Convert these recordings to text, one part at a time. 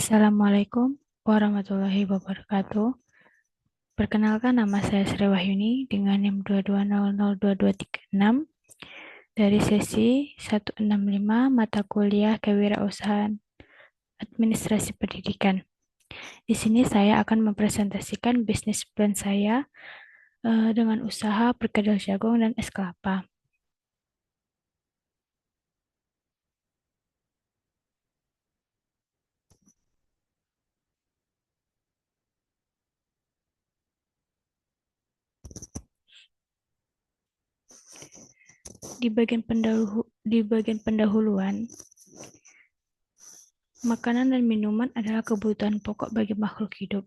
Assalamualaikum warahmatullahi wabarakatuh. Perkenalkan, nama saya Sri Wahyuni dengan NIM 22002236 dari sesi 165 mata kuliah Kewirausahaan Administrasi Pendidikan. Di sini saya akan mempresentasikan bisnis plan saya dengan usaha perkedel jagung dan es kelapa. Di bagian pendahuluan, makanan dan minuman adalah kebutuhan pokok bagi makhluk hidup.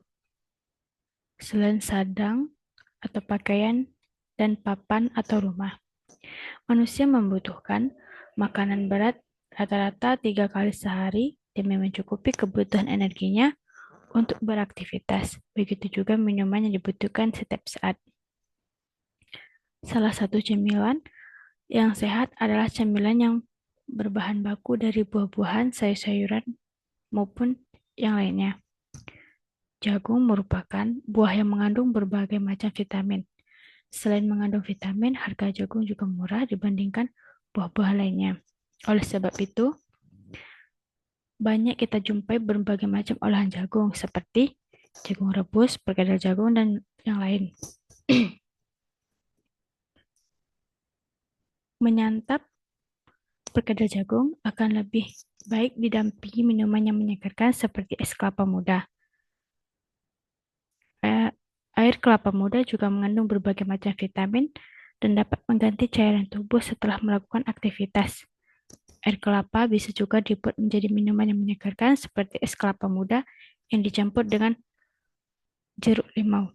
Selain sadang atau pakaian dan papan atau rumah, manusia membutuhkan makanan berat rata-rata 3 kali sehari demi mencukupi kebutuhan energinya untuk beraktivitas. Begitu juga minuman yang dibutuhkan setiap saat. Salah satu cemilan yang sehat adalah cemilan yang berbahan baku dari buah-buahan, sayur-sayuran, maupun yang lainnya. Jagung merupakan buah yang mengandung berbagai macam vitamin. Selain mengandung vitamin, harga jagung juga murah dibandingkan buah-buah lainnya. Oleh sebab itu, banyak kita jumpai berbagai macam olahan jagung seperti jagung rebus, perkedel jagung, dan yang lain. Menyantap perkedel jagung akan lebih baik didampingi minuman yang menyegarkan seperti es kelapa muda. Air kelapa muda juga mengandung berbagai macam vitamin dan dapat mengganti cairan tubuh setelah melakukan aktivitas. Air kelapa bisa juga dibuat menjadi minuman yang menyegarkan seperti es kelapa muda yang dicampur dengan jeruk limau.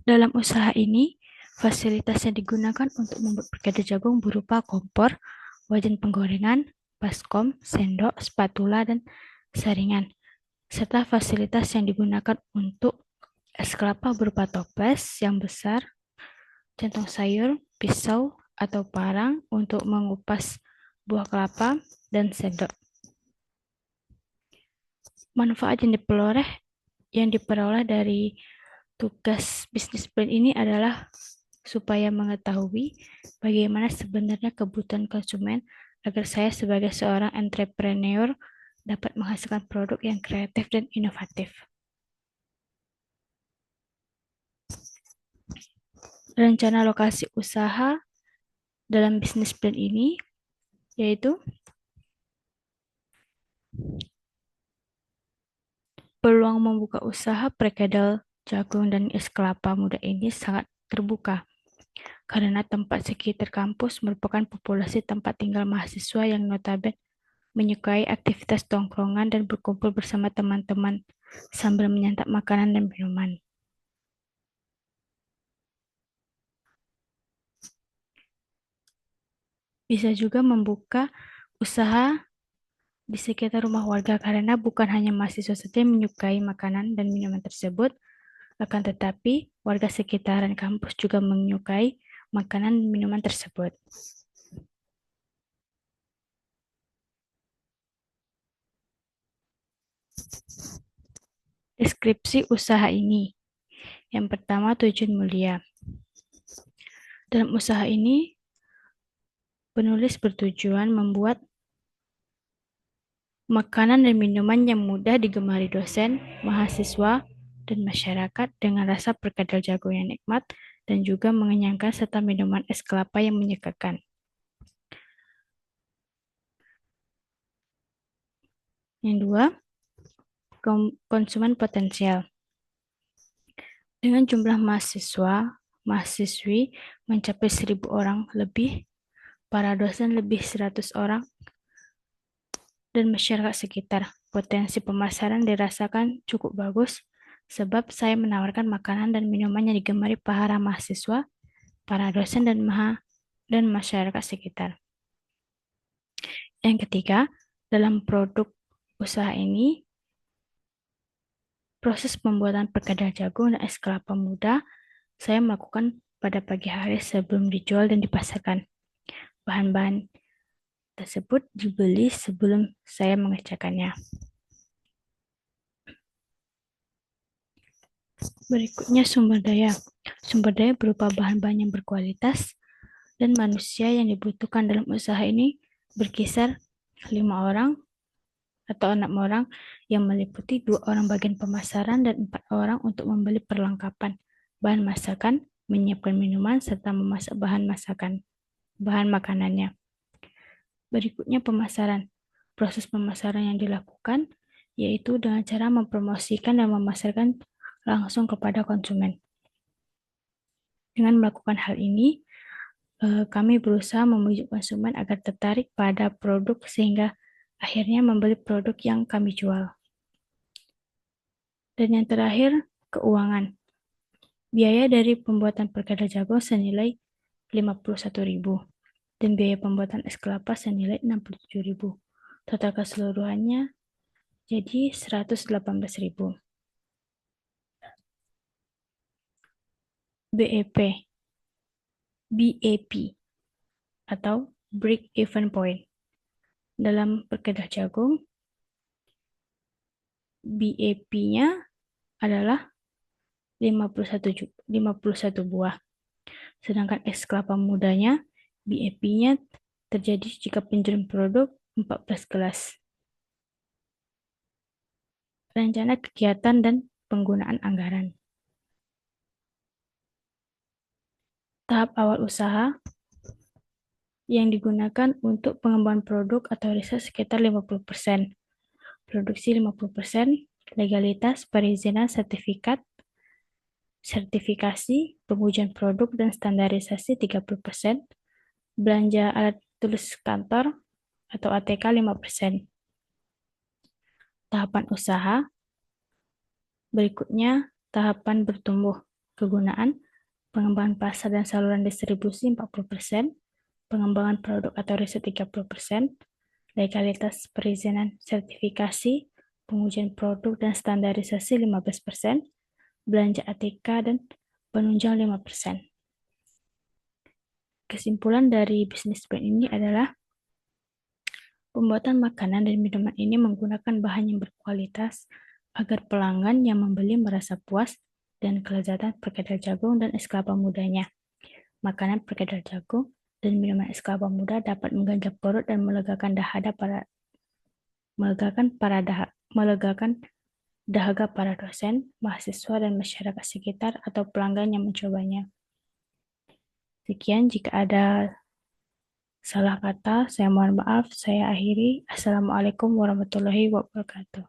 Dalam usaha ini, fasilitas yang digunakan untuk membuat perkedel jagung berupa kompor, wajan penggorengan, baskom, sendok, spatula, dan saringan, serta fasilitas yang digunakan untuk es kelapa berupa toples yang besar, centong sayur, pisau, atau parang untuk mengupas buah kelapa, dan sendok. Manfaat yang diperoleh dari tugas bisnis plan ini adalah supaya mengetahui bagaimana sebenarnya kebutuhan konsumen agar saya sebagai seorang entrepreneur dapat menghasilkan produk yang kreatif dan inovatif. Rencana lokasi usaha dalam bisnis plan ini yaitu peluang membuka usaha perkedel jagung dan es kelapa muda ini sangat terbuka karena tempat sekitar kampus merupakan populasi tempat tinggal mahasiswa yang notabene menyukai aktivitas tongkrongan dan berkumpul bersama teman-teman sambil menyantap makanan dan minuman. Bisa juga membuka usaha di sekitar rumah warga karena bukan hanya mahasiswa saja yang menyukai makanan dan minuman tersebut, akan tetapi warga sekitaran kampus juga menyukai makanan dan minuman tersebut. Deskripsi usaha ini. Yang pertama, tujuan mulia. Dalam usaha ini, penulis bertujuan membuat makanan dan minuman yang mudah digemari dosen, mahasiswa, dan masyarakat dengan rasa perkedel jagung yang nikmat dan juga mengenyangkan serta minuman es kelapa yang menyegarkan. Yang dua, konsumen potensial. Dengan jumlah mahasiswi mencapai 1.000 orang lebih, para dosen lebih 100 orang, dan masyarakat sekitar. Potensi pemasaran dirasakan cukup bagus sebab saya menawarkan makanan dan minuman yang digemari para mahasiswa, para dosen, dan masyarakat sekitar. Yang ketiga, dalam produk usaha ini, proses pembuatan perkedel jagung dan es kelapa muda saya melakukan pada pagi hari sebelum dijual dan dipasarkan. Bahan-bahan tersebut dibeli sebelum saya mengerjakannya. Berikutnya sumber daya. Sumber daya berupa bahan-bahan yang berkualitas dan manusia yang dibutuhkan dalam usaha ini berkisar 5 orang atau 6 orang yang meliputi 2 orang bagian pemasaran dan 4 orang untuk membeli perlengkapan, bahan masakan, menyiapkan minuman, serta memasak bahan makanannya. Berikutnya pemasaran. Proses pemasaran yang dilakukan yaitu dengan cara mempromosikan dan memasarkan langsung kepada konsumen. Dengan melakukan hal ini, kami berusaha membujuk konsumen agar tertarik pada produk sehingga akhirnya membeli produk yang kami jual. Dan yang terakhir, keuangan. Biaya dari pembuatan perkedel jagung senilai 51.000 dan biaya pembuatan es kelapa senilai 67.000. Total keseluruhannya jadi 118.000. BEP, BAP atau Break Even Point. Dalam perkedel jagung, BAP-nya adalah 51 buah. Sedangkan es kelapa mudanya, BAP-nya terjadi jika penjualan produk 14 gelas. Rencana kegiatan dan penggunaan anggaran. Tahap awal usaha yang digunakan untuk pengembangan produk atau riset sekitar 50%, produksi 50%, legalitas, perizinan, sertifikasi, pengujian produk dan standarisasi 30%, belanja alat tulis kantor atau ATK 5%. Tahapan usaha berikutnya, tahapan bertumbuh, kegunaan, pengembangan pasar dan saluran distribusi 40%, pengembangan produk atau riset 30%, legalitas perizinan sertifikasi, pengujian produk dan standarisasi 15%, belanja ATK dan penunjang 5%. Kesimpulan dari bisnis plan ini adalah pembuatan makanan dan minuman ini menggunakan bahan yang berkualitas agar pelanggan yang membeli merasa puas dan kelezatan perkedel jagung dan es kelapa mudanya. Makanan perkedel jagung dan minuman es kelapa muda dapat mengganjal perut dan melegakan dahaga para dosen, mahasiswa, dan masyarakat sekitar atau pelanggan yang mencobanya. Sekian, jika ada salah kata, saya mohon maaf. Saya akhiri. Assalamualaikum warahmatullahi wabarakatuh.